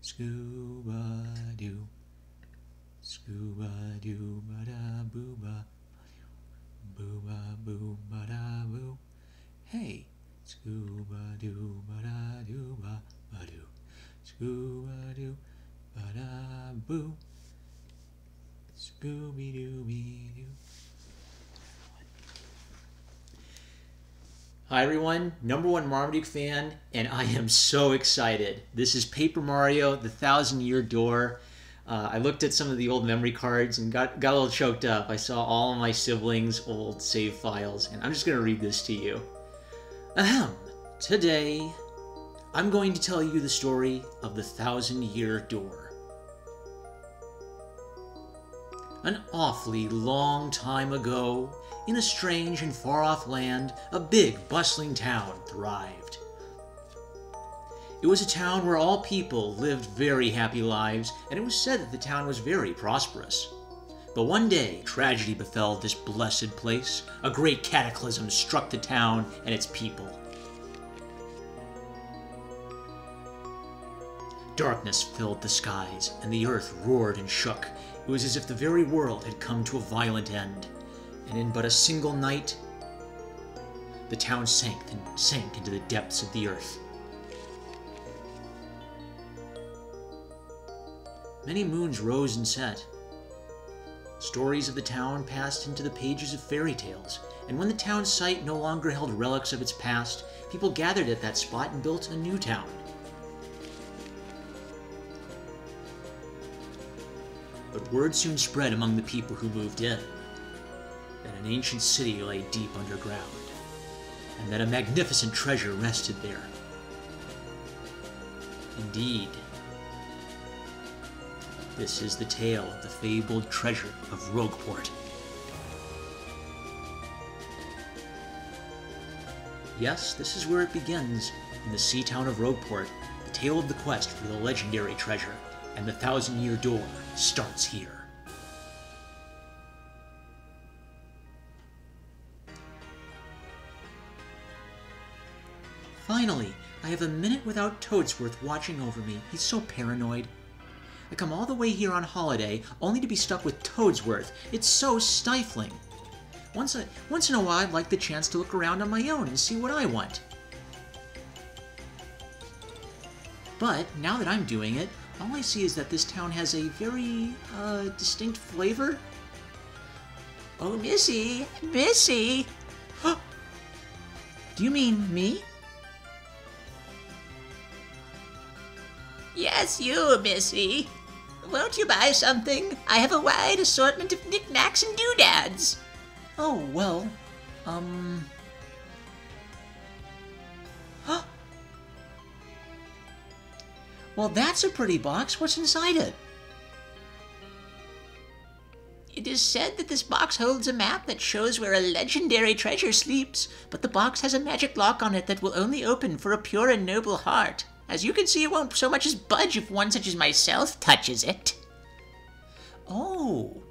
Scuba doo. Scuba doo ba da boo ba. Boo ba boo ba da boo. Hey! Scuba doo ba da doo ba ba doo. Scuba doo ba da boo. Scooby Dooby Doo. Hi everyone, #1 Marmaduke fan, and I am so excited. This is Paper Mario, the Thousand-Year Door. I looked at some of the old memory cards and got a little choked up. I saw all of my siblings' old save files, and I'm just going to read this to you. Ahem. Today, I'm going to tell you the story of the Thousand-Year Door. An awfully long time ago, in a strange and far-off land, a big, bustling town thrived. It was a town where all people lived very happy lives, and it was said that the town was very prosperous. But one day, tragedy befell this blessed place. A great cataclysm struck the town and its people. Darkness filled the skies, and the earth roared and shook. It was as if the very world had come to a violent end. And in but a single night, the town sank into the depths of the earth. Many moons rose and set. Stories of the town passed into the pages of fairy tales, and when the town's site no longer held relics of its past, people gathered at that spot and built a new town. But word soon spread among the people who moved in that an ancient city lay deep underground, and that a magnificent treasure rested there. Indeed, this is the tale of the fabled treasure of Rogueport. Yes, this is where it begins, in the sea town of Rogueport, the tale of the quest for the legendary treasure, and the Thousand-Year Door starts here. Finally, I have a minute without Toadsworth watching over me. He's so paranoid. I come all the way here on holiday, only to be stuck with Toadsworth. It's so stifling. Once in a while, I'd like the chance to look around on my own and see what I want. But now that I'm doing it, all I see is that this town has a very, distinct flavor. Oh, Missy! Missy! Do you mean me? Yes, you, Missy. Won't you buy something? I have a wide assortment of knickknacks and doodads. Oh, well, Well, that's a pretty box. What's inside it? It is said that this box holds a map that shows where a legendary treasure sleeps, but the box has a magic lock on it that will only open for a pure and noble heart. As you can see, it won't so much as budge if one such as myself touches it. Oh.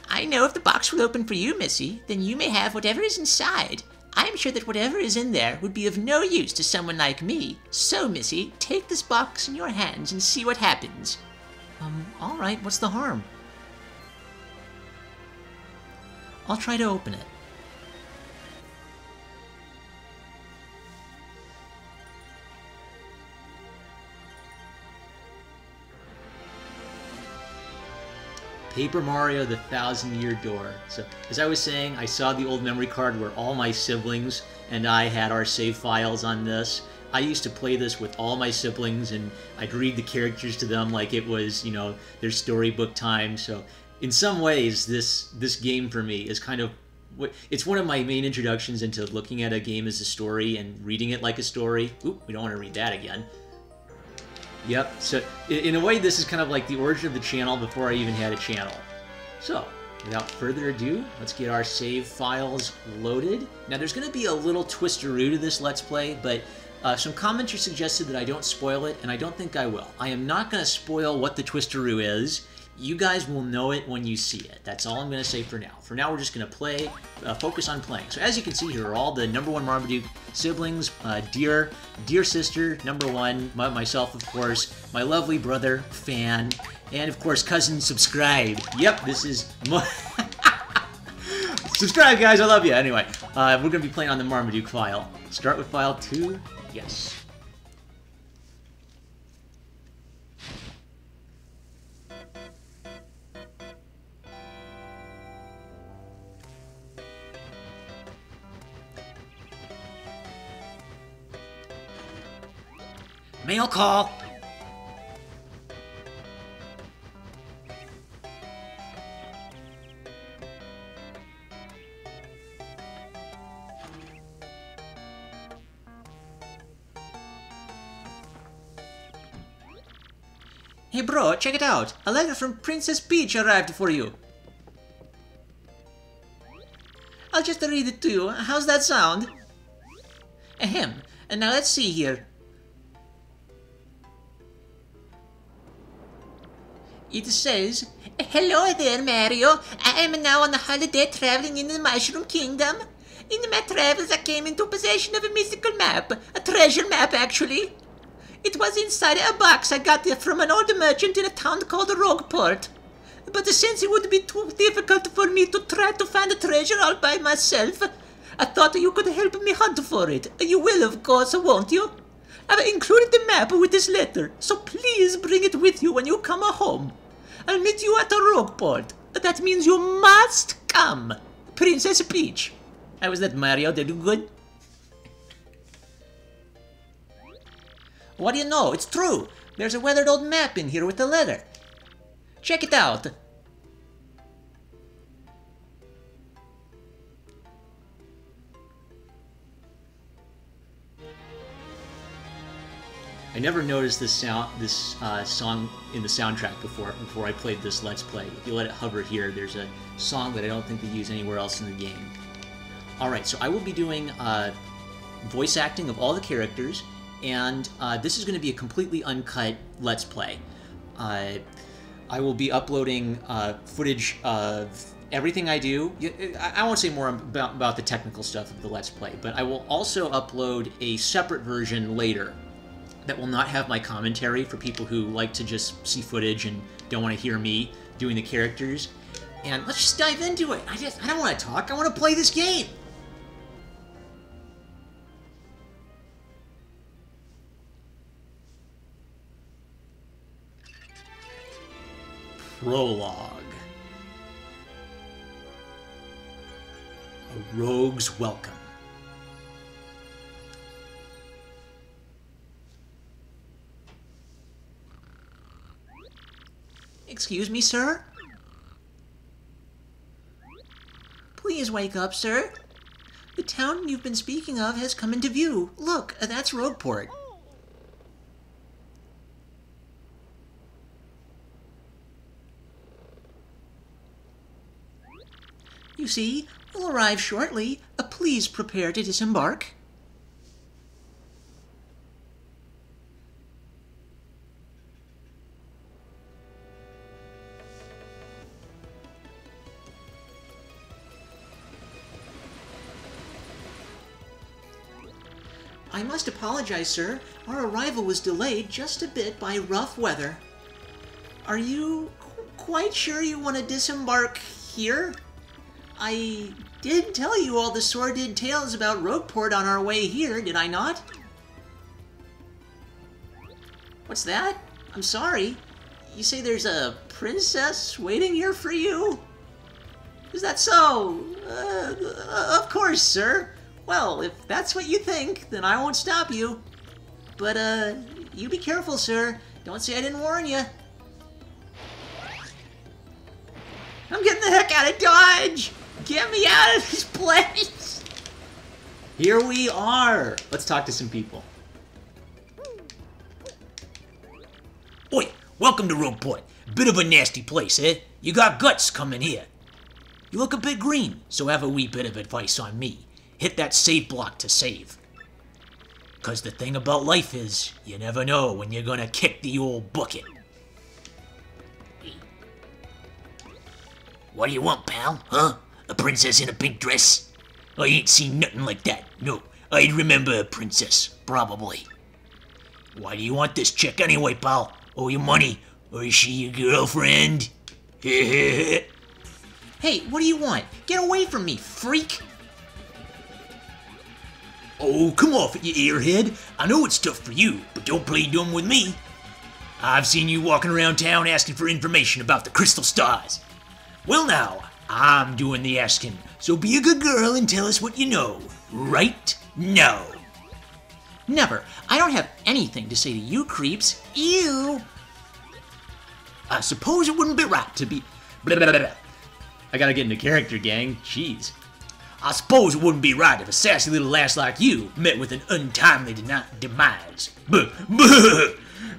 I know if the box will open for you, Missy, then you may have whatever is inside. I am sure that whatever is in there would be of no use to someone like me. So, Missy, take this box in your hands and see what happens. All right, what's the harm? I'll try to open it. Paper Mario, the Thousand-Year Door. So, as I was saying, I saw the old memory card where all my siblings and I had our save files on this. I used to play this with all my siblings, and I'd read the characters to them like it was, you know, their storybook time. So, in some ways, this game for me is kind of it's one of my main introductions into looking at a game as a story and reading it like a story. Oop, we don't want to read that again. Yep, so in a way this is kind of like the origin of the channel before I even had a channel. So, without further ado, let's get our save files loaded. Now there's going to be a little twisteroo to this Let's Play, but some commenters suggested that I don't spoil it, and I don't think I will. I am not going to spoil what the twisteroo is, You guys will know it when you see it. That's all I'm going to say for now. For now, we're just going to play, focus on playing. So as you can see here are all the #1 Marmaduke siblings, dear sister, #1, myself, of course, my lovely brother, Fan, and of course, cousin, subscribe. Yep, this is... Subscribe, guys, I love you. Anyway, we're going to be playing on the Marmaduke file. Start with file 2, yes. Mail call! Hey bro, check it out. A letter from Princess Peach arrived for you. I'll just read it to you. How's that sound? Ahem. And now let's see here. It says, "Hello there, Mario. I am now on a holiday traveling in the Mushroom Kingdom. In my travels, I came into possession of a mystical map. A treasure map, actually. It was inside a box I got from an old merchant in a town called Rogueport. But since it would be too difficult for me to try to find the treasure all by myself, I thought you could help me hunt for it. You will, of course, won't you? I've included the map with this letter, so please bring it with you when you come home. I'll meet you at Rogueport. That means you must come. Princess Peach." How was that, Mario? Did you do good? What do you know? It's true. There's a weathered old map in here with the letter. Check it out. I never noticed this song in the soundtrack before I played this Let's Play. If you let it hover here, there's a song that I don't think they use anywhere else in the game. Alright, so I will be doing voice acting of all the characters, and this is going to be a completely uncut Let's Play. I will be uploading footage of everything I do. I won't say more about the technical stuff of the Let's Play, but I will also upload a separate version later that will not have my commentary for people who like to just see footage and don't want to hear me doing the characters. And let's just dive into it. I don't want to talk. I want to play this game. Prologue. A Rogue's Welcome. Excuse me, sir? Please wake up, sir. The town you've been speaking of has come into view. Look, that's Rogueport. You see, we'll arrive shortly. Please prepare to disembark. I must apologize, sir. Our arrival was delayed just a bit by rough weather. Are you quite sure you want to disembark here? I did tell you all the sordid tales about Rogueport on our way here, did I not? What's that? I'm sorry. You say there's a princess waiting here for you? Is that so? Of course, sir. Well, if that's what you think, then I won't stop you. But, you be careful, sir. Don't say I didn't warn you. I'm getting the heck out of Dodge! Get me out of this place! Here we are! Let's talk to some people. Oi, welcome to Rogueport. Bit of a nasty place, eh? You got guts coming here. You look a bit green, so have a wee bit of advice on me. Hit that save block to save. 'Cause the thing about life is, you never know when you're gonna kick the old bucket. What do you want, pal? Huh? A princess in a pink dress? I ain't seen nothing like that. No, I'd remember a princess, probably. Why do you want this chick anyway, pal? Owe you money? Or is she your girlfriend? Hey, what do you want? Get away from me, freak! Oh, come off it, you earhead. I know it's tough for you, but don't play dumb with me. I've seen you walking around town asking for information about the crystal stars. Well now, I'm doing the asking, so be a good girl and tell us what you know. Right now. Never. I don't have anything to say to you creeps. Ew! I suppose it wouldn't be right to be... Blah, blah, blah, blah. I gotta get into character, gang. Jeez. I suppose it wouldn't be right if a sassy little lass like you met with an untimely demise. Buh, buh.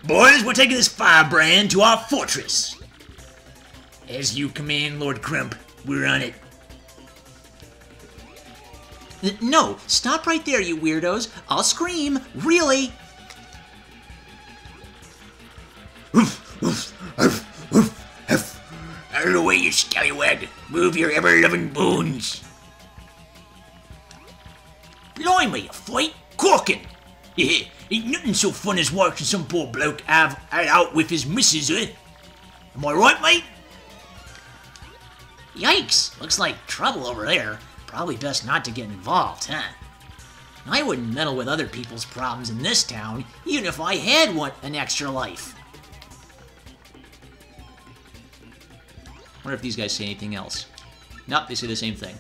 Boys, we're taking this firebrand to our fortress. As you command, Lord Crump. We're on it. No, stop right there, you weirdos. I'll scream. Really? Out of the way, you scallywag. Move your ever-loving bones. Blimey, a fight? Corking! Ain't nothing so fun as watching some poor bloke have it out with his missus, eh? Am I right, mate? Yikes! Looks like trouble over there. Probably best not to get involved, huh? I wouldn't meddle with other people's problems in this town, even if I had an extra life. Wonder if these guys say anything else. Nope, they say the same thing.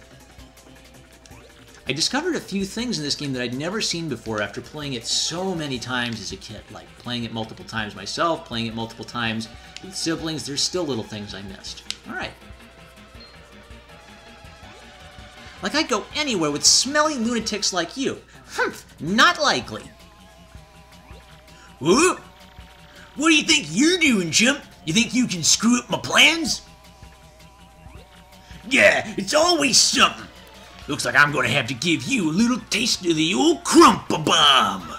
I discovered a few things in this game that I'd never seen before after playing it so many times as a kid. Like playing it multiple times myself, playing it multiple times with siblings. There's still little things I missed. Alright. Like I'd go anywhere with smelly lunatics like you. Humph, not likely. What? What do you think you're doing, chump? You think you can screw up my plans? Yeah, it's always something. Looks like I'm gonna have to give you a little taste of the old crump-a-bomb.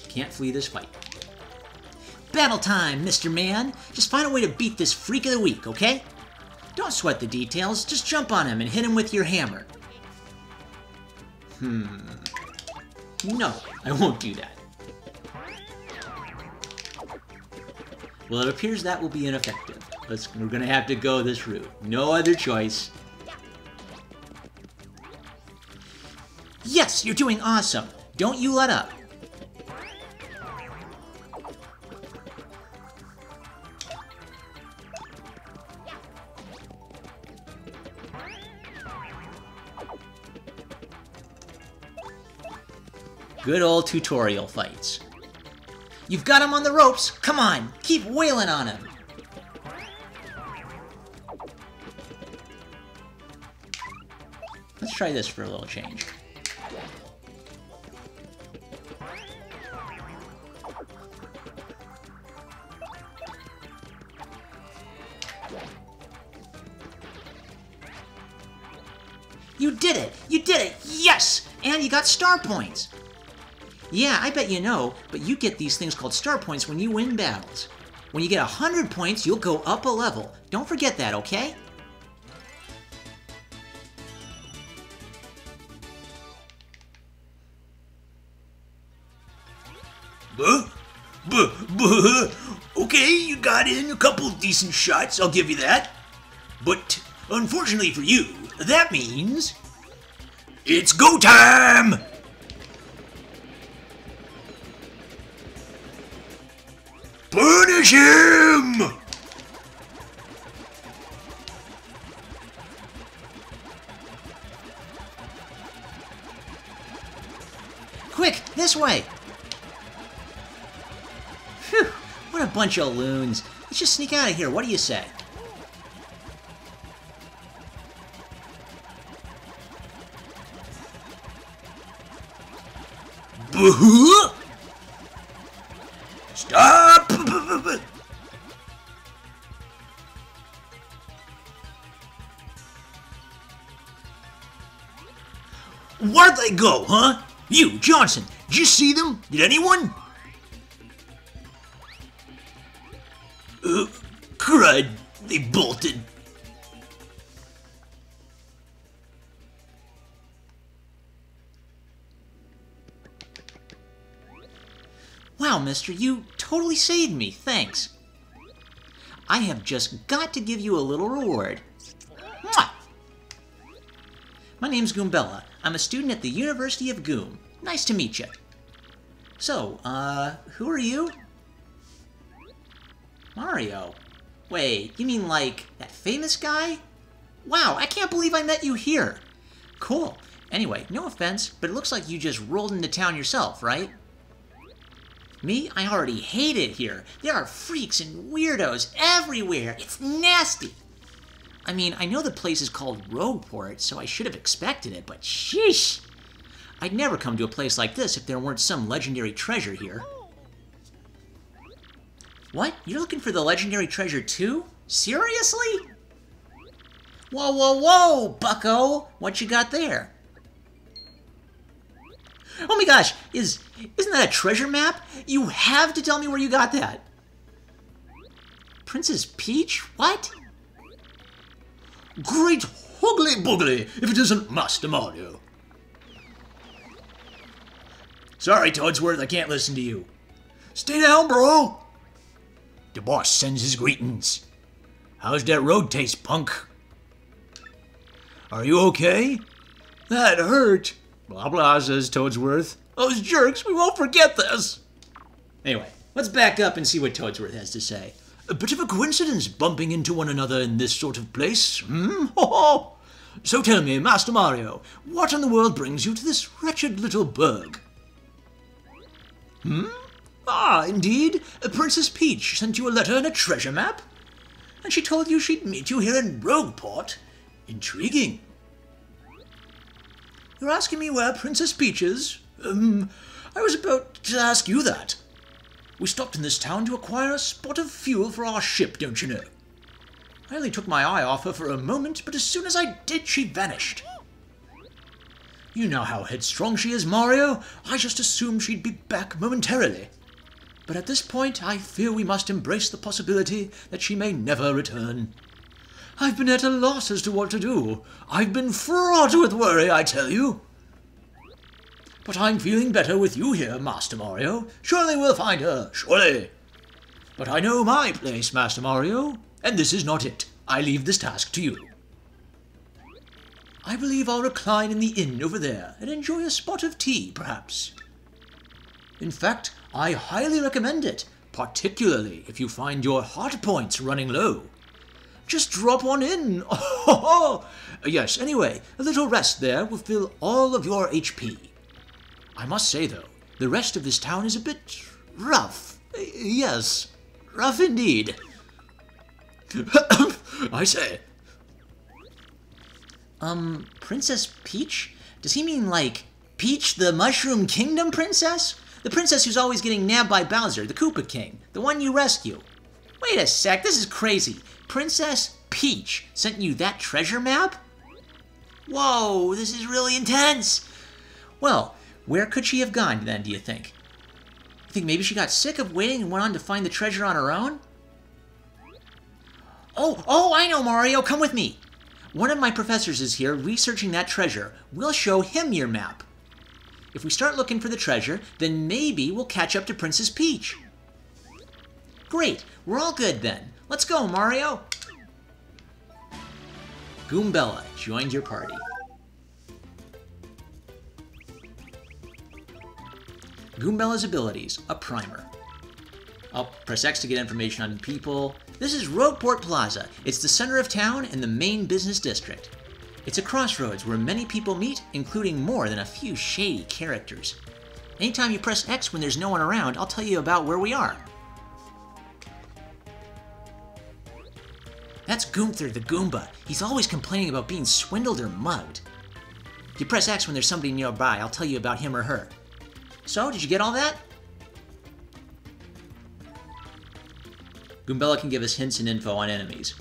Can't flee this fight. Battle time, Mr. Man. Just find a way to beat this freak of the week, okay? Don't sweat the details. Just jump on him and hit him with your hammer. No, I won't do that. Well, it appears that will be ineffective. We're gonna have to go this route. No other choice. Yes, you're doing awesome. Don't you let up. Good old tutorial fights. You've got him on the ropes. Come on, keep wailing on him. Let's try this for a little change. You did it! You did it! Yes! And you got star points! Yeah, I bet you know, but you get these things called star points when you win battles. When you get 100 points, you'll go up a level. Don't forget that, okay? Okay, you got in a couple decent shots, I'll give you that. But, unfortunately for you, that means... it's go time! Punish him! Quick, this way! Phew, what a bunch of loons. Let's just sneak out of here, what do you say? Stop! Where'd they go, huh? You, Johnson, did you see them? Did anyone? Alright, they bolted. Wow, mister, you totally saved me. Thanks. I have just got to give you a little reward. Mwah! My name's Goombella. I'm a student at the University of Goom. Nice to meet you. So, who are you? Mario. Wait, you mean like that famous guy? Wow, I can't believe I met you here. Cool. Anyway, no offense, but it looks like you just rolled into town yourself, right? Me? I already hate it here. There are freaks and weirdos everywhere. It's nasty. I mean, I know the place is called Rogueport, so I should have expected it, but sheesh. I'd never come to a place like this if there weren't some legendary treasure here. What? You're looking for the legendary treasure too? Seriously? Whoa, whoa, whoa, bucko! What you got there? Oh my gosh, isn't that a treasure map? You have to tell me where you got that. Princess Peach? What? Great hoogly boogly, if it isn't Master Mario. Sorry, Toadsworth, I can't listen to you. Stay down, bro. The boss sends his greetings. How's that road taste, punk? Are you okay? That hurt. Blah blah, says Toadsworth. Those jerks, we won't forget this. Anyway, let's back up and see what Toadsworth has to say. A bit of a coincidence bumping into one another in this sort of place, hmm? Ho ho! So tell me, Master Mario, what in the world brings you to this wretched little burg? Hmm? Ah, indeed. Princess Peach sent you a letter and a treasure map? And she told you she'd meet you here in Rogueport? Intriguing. You're asking me where Princess Peach is? I was about to ask you that. We stopped in this town to acquire a spot of fuel for our ship, don't you know? I only took my eye off her for a moment, but as soon as I did, she vanished. You know how headstrong she is, Mario. I just assumed she'd be back momentarily. But at this point, I fear we must embrace the possibility that she may never return. I've been at a loss as to what to do. I've been fraught with worry, I tell you. But I'm feeling better with you here, Master Mario. Surely we'll find her, surely. But I know my place, Master Mario, and this is not it. I leave this task to you. I believe I'll recline in the inn over there and enjoy a spot of tea, perhaps. In fact, I highly recommend it, particularly if you find your heart points running low. Just drop on in. Yes, anyway, a little rest there will fill all of your HP. I must say, though, the rest of this town is a bit rough. Yes, rough indeed. I say. Princess Peach? Does he mean like Peach the Mushroom Kingdom princess? The princess who's always getting nabbed by Bowser, the Koopa King, the one you rescue. Wait a sec, this is crazy. Princess Peach sent you that treasure map? Whoa, this is really intense. Well, where could she have gone then, do you think? You think maybe she got sick of waiting and went on to find the treasure on her own? Oh, I know, Mario, come with me. One of my professors is here researching that treasure. We'll show him your map. If we start looking for the treasure, then maybe we'll catch up to Princess Peach. Great, we're all good then. Let's go, Mario. Goombella joined your party. Goombella's abilities, a primer. I'll press X to get information on people. This is Rogueport Plaza. It's the center of town and the main business district. It's a crossroads where many people meet, including more than a few shady characters. Anytime you press X when there's no one around, I'll tell you about where we are. That's Goomther the Goomba. He's always complaining about being swindled or mugged. If you press X when there's somebody nearby, I'll tell you about him or her. So, did you get all that? Goombella can give us hints and info on enemies.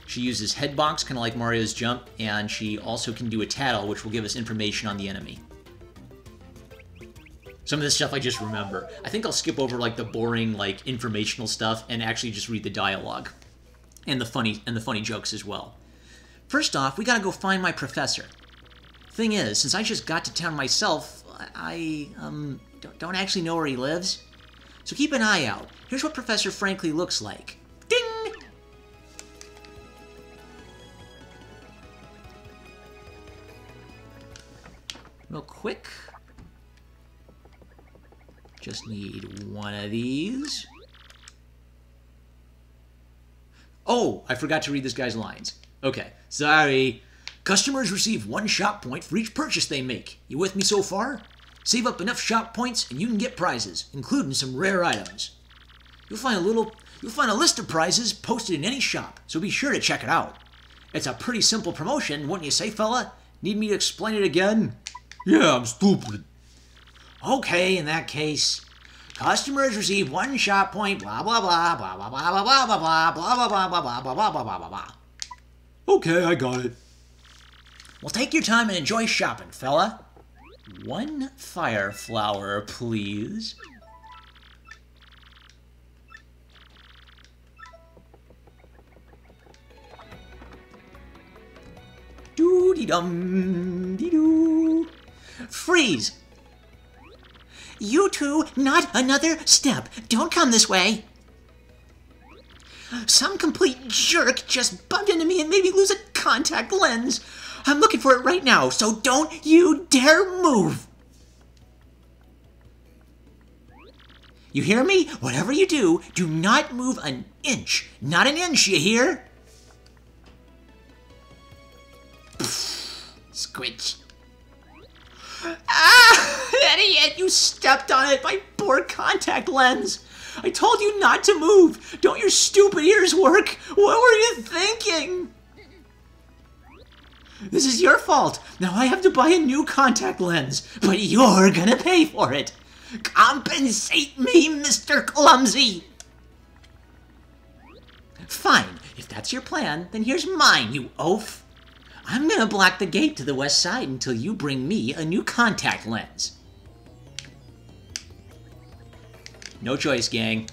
She uses Headbox, kind of like Mario's jump, and she also can do a tattle, which will give us information on the enemy. Some of this stuff I just remember. I think I'll skip over like the boring, like informational stuff and actually just read the dialogue and the funny jokes as well. First off, we gotta go find my professor. Thing is, since I just got to town myself, I don't actually know where he lives. So keep an eye out. Here's what Professor Frankly looks like. Ding! Real quick. Just need one of these. Oh, I forgot to read this guy's lines. Okay, sorry. Customers receive 1 shop point for each purchase they make. You with me so far? Save up enough shop points and you can get prizes, including some rare items. You'll find a list of prizes posted in any shop, so be sure to check it out. It's a pretty simple promotion, wouldn't you say, fella? Need me to explain it again? Yeah, I'm stupid. Okay, in that case, customers receive 1 shop point, blah blah blah, blah blah blah blah blah blah blah blah blah blah blah blah blah blah blah blah blah. Okay, I got it. Well, take your time and enjoy shopping, fella. 1 fire flower, please. Doo-dee-dum-dee-doo. Freeze! You two, not another step. Don't come this way. Some complete jerk just bumped into me and made me lose a contact lens. I'm looking for it right now, so don't you dare move. You hear me? Whatever you do, do not move an inch. Not an inch, you hear? Squitch. Ah! Idiot! You stepped on it! My poor contact lens! I told you not to move! Don't your stupid ears work? What were you thinking? This is your fault. Now I have to buy a new contact lens, but you're gonna pay for it. Compensate me, Mr. Clumsy! Fine. If that's your plan, then here's mine, you oaf. I'm gonna block the gate to the west side until you bring me a new contact lens. No choice, gang.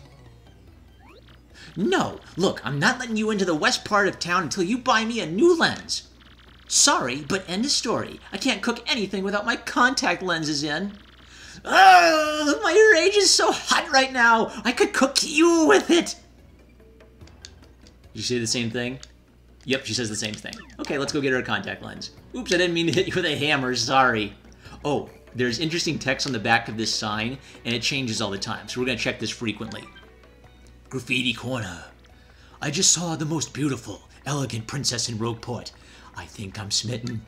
No, look, I'm not letting you into the west part of town until you buy me a new lens. Sorry, but end of story. I can't cook anything without my contact lenses in. Ugh, my rage is so hot right now. I could cook you with it. Did you say the same thing? Yep, she says the same thing. Okay, let's go get her a contact lens. Oops, I didn't mean to hit you with a hammer, sorry. Oh, there's interesting text on the back of this sign, and it changes all the time, so we're going to check this frequently. Graffiti corner. I just saw the most beautiful, elegant princess in Rogueport. I think I'm smitten.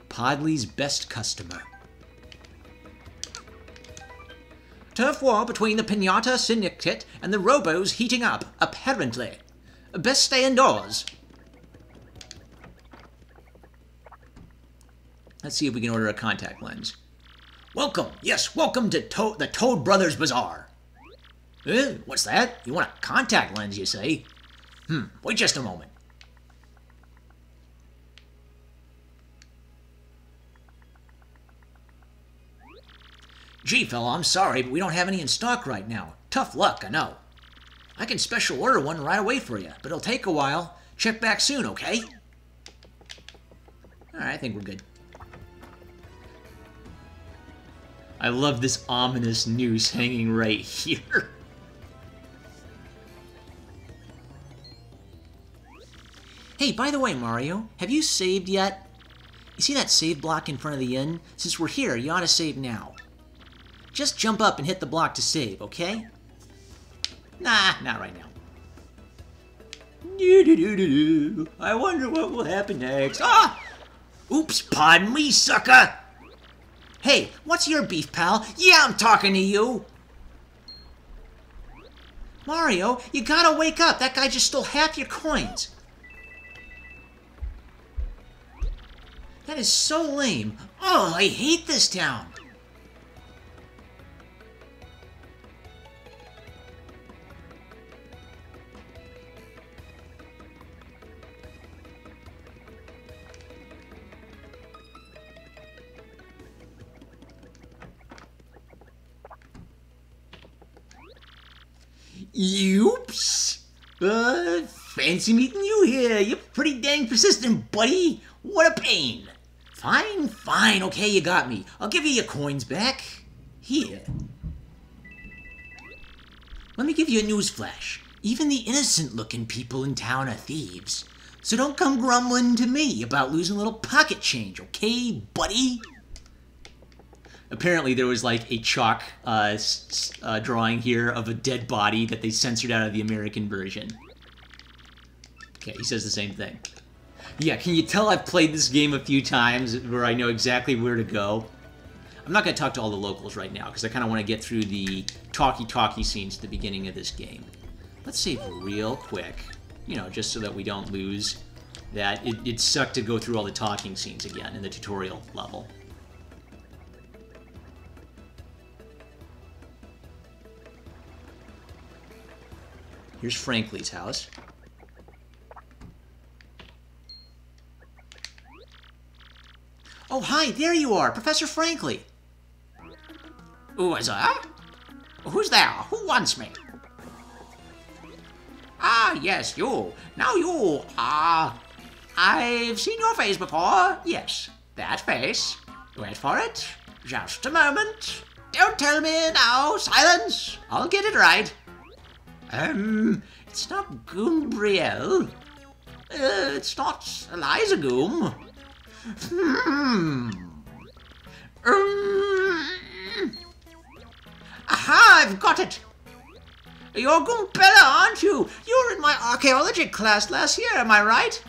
Podley's best customer. Turf war between the Pinata Syndicate and the Robos heating up, apparently. Best stay indoors. Let's see if we can order a contact lens. Welcome, yes, welcome to the Toad Brothers Bazaar. What's that? You want a contact lens, you say? Wait just a moment. Gee, fella, I'm sorry, but we don't have any in stock right now. Tough luck, I know. I can special order one right away for you, but it'll take a while. Check back soon, okay? Alright, I think we're good. I love this ominous noose hanging right here. Hey, by the way, Mario, have you saved yet? You see that save block in front of the inn? Since we're here, you ought to save now. Just jump up and hit the block to save, okay? Nah, not right now. I wonder what will happen next. Ah! Oops, pardon me, sucker! Hey, what's your beef, pal? Yeah, I'm talking to you! Mario, you gotta wake up. That guy just stole half your coins. That is so lame. Oh, I hate this town. Oops. Fancy meeting you here. You're pretty dang persistent, buddy. What a pain. Fine, okay, you got me. I'll give you your coins back. Here. Let me give you a news flash. Even the innocent-looking people in town are thieves. So don't come grumbling to me about losing a little pocket change, okay, buddy? Apparently there was like a chalk drawing here of a dead body that they censored out of the American version. Okay, he says the same thing. Yeah, can you tell I've played this game a few times where I know exactly where to go? I'm not going to talk to all the locals right now because I kind of want to get through the talky scenes at the beginning of this game. Let's save real quick, you know, just so that we don't lose that. It sucked to go through all the talking scenes again in the tutorial level. Here's Frankly's house. Oh, hi, there you are, Professor Frankly. Who is there? Who's there? Who wants me? Ah, yes, you. Now you. I've seen your face before. Yes, that face. Wait for it. Just a moment. Don't tell me now. Silence. I'll get it right. It's not Goombrielle. It's not Eliza Goom. Aha, I've got it. You're Goombella, aren't you? You were in my archaeology class last year, am I right?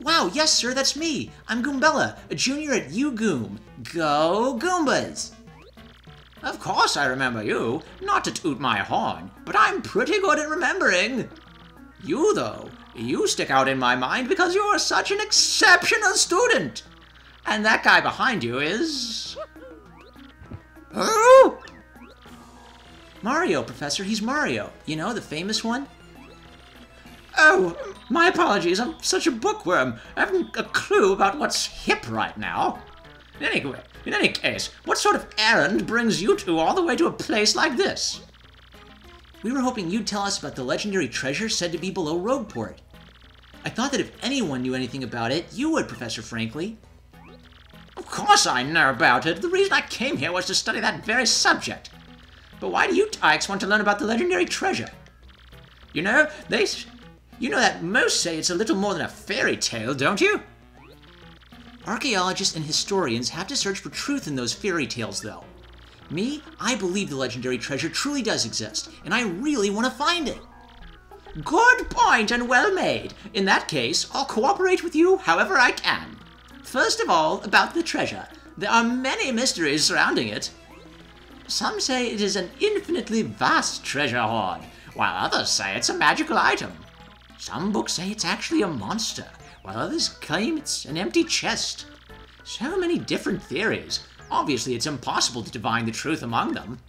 Wow, yes, sir, that's me. I'm Goombella, a junior at UGoom. Go Goombas! Of course I remember you. Not to toot my horn, but I'm pretty good at remembering. You, though, you stick out in my mind because you're such an exceptional student. And that guy behind you is... Oh! Mario, Professor, he's Mario. You know, the famous one? Oh, my apologies. I'm such a bookworm. I haven't a clue about what's hip right now. Anyway, in any case, what sort of errand brings you two all the way to a place like this? We were hoping you'd tell us about the legendary treasure said to be below Rogueport. I thought that if anyone knew anything about it, you would, Professor Frankly. Of course I know about it. The reason I came here was to study that very subject. But why do you tykes want to learn about the legendary treasure? You know, you know that most say it's a little more than a fairy tale, don't you? Archaeologists and historians have to search for truth in those fairy tales, though. Me, I believe the legendary treasure truly does exist, and I really want to find it. Good point and well made. In that case, I'll cooperate with you however I can. First of all, about the treasure. There are many mysteries surrounding it. Some say it is an infinitely vast treasure hoard, while others say it's a magical item. Some books say it's actually a monster, while others claim it's an empty chest. So many different theories. Obviously, it's impossible to divine the truth among them.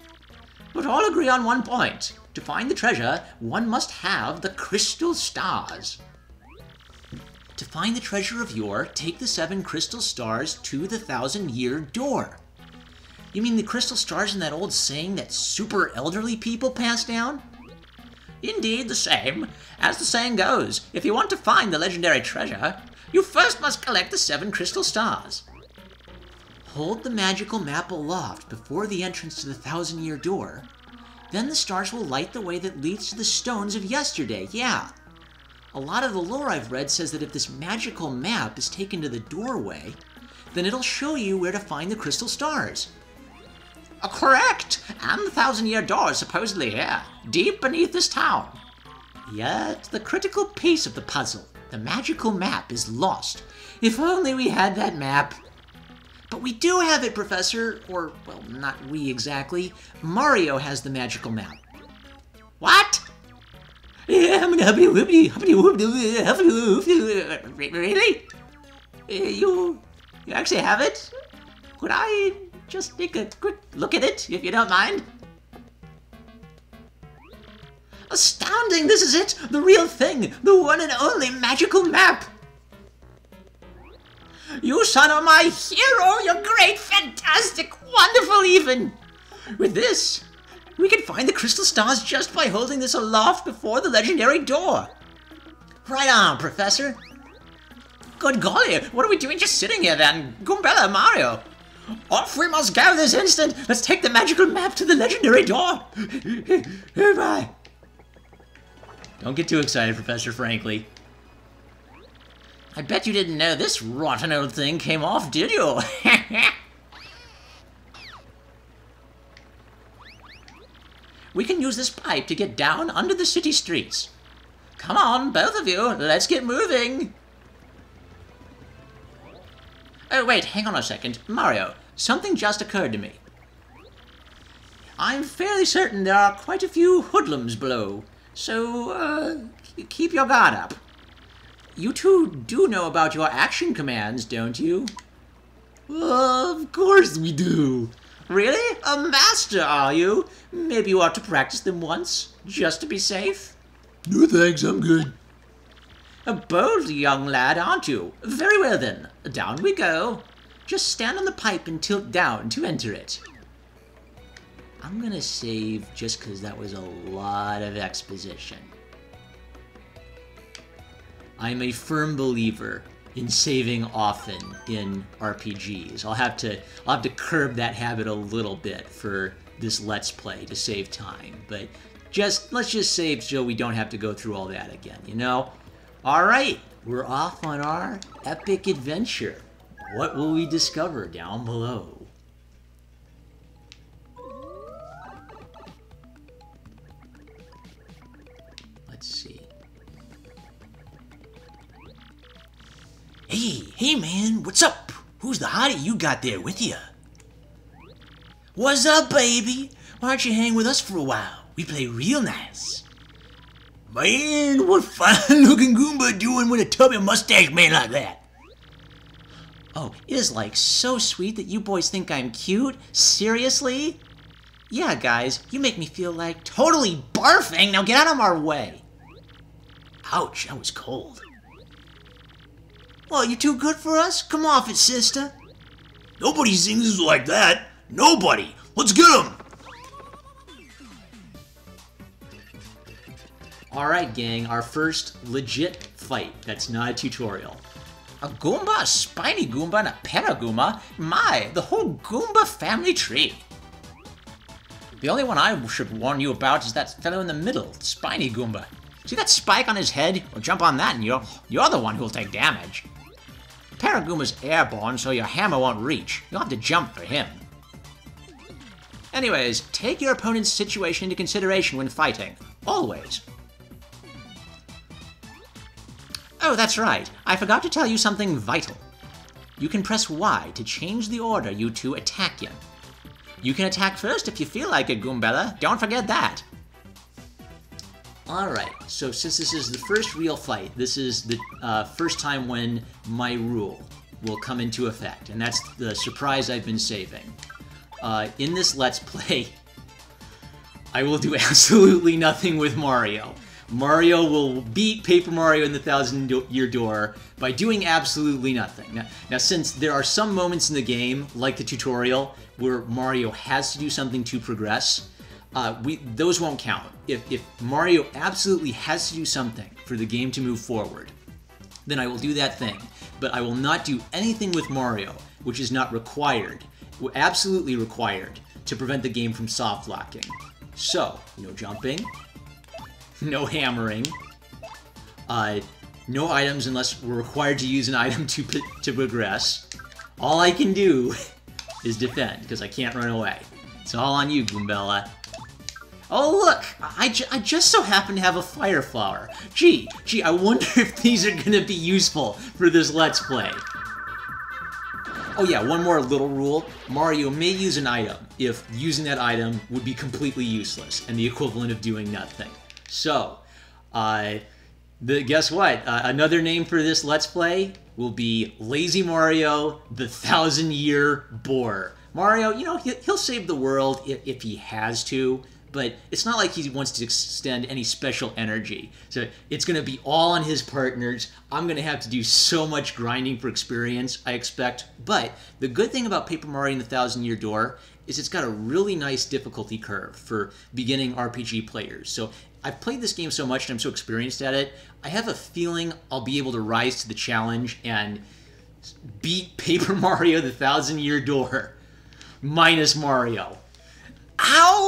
But all agree on one point. To find the treasure, one must have the crystal stars. To find the treasure of yore, take the 7 crystal stars to the 1,000-year door. You mean the crystal stars in that old saying that super elderly people pass down? Indeed the same. As the saying goes, if you want to find the legendary treasure, you first must collect the 7 crystal stars. Hold the magical map aloft before the entrance to the 1,000-year door. Then the stars will light the way that leads to the stones of yesterday, yeah. A lot of the lore I've read says that if this magical map is taken to the doorway, then it'll show you where to find the crystal stars. Correct! And the 1,000-year door is supposedly here, deep beneath this town. Yet the critical piece of the puzzle, the magical map, is lost. If only we had that map. But we do have it, Professor. Or, well, not we exactly. Mario has the magical map. What? Really? You actually have it? Could I just take a quick look at it, if you don't mind? Astounding! This is it! The real thing! The one and only magical map! You son are my hero! You're great, fantastic, wonderful even! With this, We can find the crystal stars just by holding this aloft before the legendary door. Right on, Professor. Good golly, what are we doing just sitting here then? Goombella, Mario. Off we must go this instant. Let's take the magical map to the legendary door. Bye. Don't get too excited, Professor Frankly. I bet you didn't know this rotten old thing came off, did you? We can use this pipe to get down under the city streets. Come on, both of you, let's get moving. Oh, wait, hang on a second. Mario, something just occurred to me. I'm fairly certain there are quite a few hoodlums below, so, keep your guard up. You two do know about your action commands, don't you? Of course we do. Really? A master, are you? Maybe you ought to practice them once, just to be safe. No thanks, I'm good. A bold young lad, aren't you? Very well then, down we go. Just stand on the pipe and tilt down to enter it. I'm gonna save just because that was a lot of exposition. I'm a firm believer in saving often in RPGs. I'll have to curb that habit a little bit for this Let's Play to save time, but let's just save so we don't have to go through all that again, you know? All right, we're off on our epic adventure. What will we discover down below? Let's see. Hey man, what's up? Who's the hottie you got there with you? What's up, baby? Why don't you hang with us for a while? We play real nice. Man, what fine-looking Goomba doing with a tubby mustache man like that? Oh, it is like so sweet that you boys think I'm cute? Seriously? Yeah, guys, you make me feel like totally barfing. Now get out of our way. Ouch, that was cold. Well, you too good for us? Come off it, sister. Nobody sings like that. Nobody. Let's get him. Alright, gang, our first legit fight. That's not a tutorial. A Goomba, a Spiny Goomba, and a Paragoomba? My, the whole Goomba family tree. The only one I should warn you about is that fellow in the middle, Spiny Goomba. See that spike on his head? Well, jump on that and you're the one who'll take damage. Paragoomba's airborne, so your hammer won't reach. You'll have to jump for him. Anyways, take your opponent's situation into consideration when fighting. Always. Oh, that's right. I forgot to tell you something vital. You can press Y to change the order you two attack in. You can attack first if you feel like it, Goombella. Don't forget that. Alright, so since this is the first real fight, this is the first time when my rule will come into effect, and that's the surprise I've been saving. In this Let's Play, I will do absolutely nothing with Mario. Mario will beat Paper Mario in the Thousand-Year Door by doing absolutely nothing. Now, since there are some moments in the game, like the tutorial, where Mario has to do something to progress, those won't count. If Mario absolutely has to do something for the game to move forward, then I will do that thing. But I will not do anything with Mario, which is not required, absolutely required, to prevent the game from soft locking. So, no jumping, no hammering, no items unless we're required to use an item to progress. All I can do is defend, because I can't run away. It's all on you, Goombella. Oh look, I just so happen to have a fire flower. Gee, I wonder if these are gonna be useful for this Let's Play. Oh yeah, one more little rule. Mario may use an item if using that item would be completely useless and the equivalent of doing nothing. So, guess what? Another name for this Let's Play will be Lazy Mario, the 1000-Year Bore. Mario, you know, he'll save the world if he has to, but it's not like he wants to extend any special energy. So it's going to be all on his partners. I'm going to have to do so much grinding for experience, I expect. But the good thing about Paper Mario and the Thousand Year Door is it's got a really nice difficulty curve for beginning RPG players. So I've played this game so much and I'm so experienced at it, I have a feeling I'll be able to rise to the challenge and beat Paper Mario the Thousand Year Door minus Mario. Ow!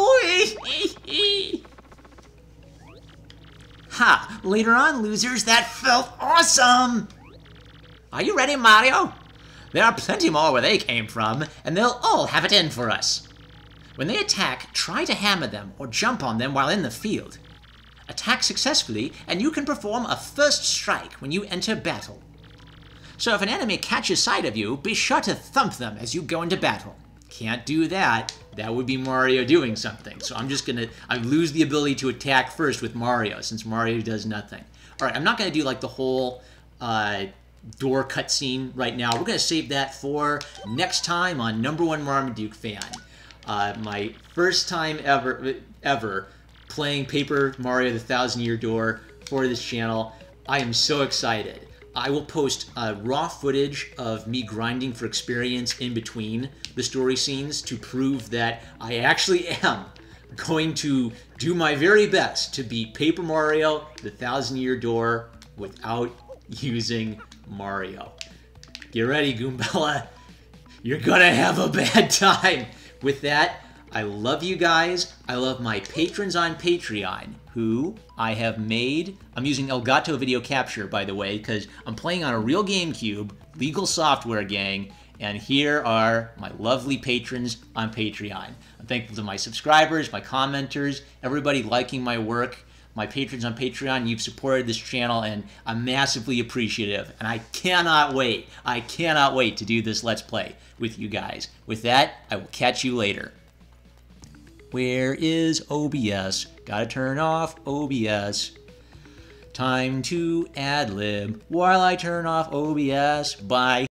Ha! Later on, losers, that felt awesome! Are you ready, Mario? There are plenty more where they came from, and they'll all have it in for us. When they attack, try to hammer them or jump on them while in the field. Attack successfully, and you can perform a first strike when you enter battle. So if an enemy catches sight of you, be sure to thump them as you go into battle. Can't do that. That would be Mario doing something. So I lose the ability to attack first with Mario, since Mario does nothing. All right, I'm not going to do like the whole door cutscene right now. We're going to save that for next time on #1 Marmaduke Fan. My first time ever playing Paper Mario the Thousand Year Door for this channel. I am so excited. I will post raw footage of me grinding for experience in between the story scenes to prove that I actually am going to do my very best to beat Paper Mario the Thousand Year Door without using Mario. Get ready, Goombella. You're gonna have a bad time. With that, I love you guys. I love my patrons on Patreon, who I have made. I'm using Elgato Video Capture, by the way, because I'm playing on a real GameCube, legal software, gang, and here are my lovely patrons on Patreon. I'm thankful to my subscribers, my commenters, everybody liking my work. My patrons on Patreon, you've supported this channel, and I'm massively appreciative. And I cannot wait to do this Let's Play with you guys. With that, I will catch you later. Where is OBS? Gotta turn off OBS. Time to ad-lib while I turn off OBS. Bye.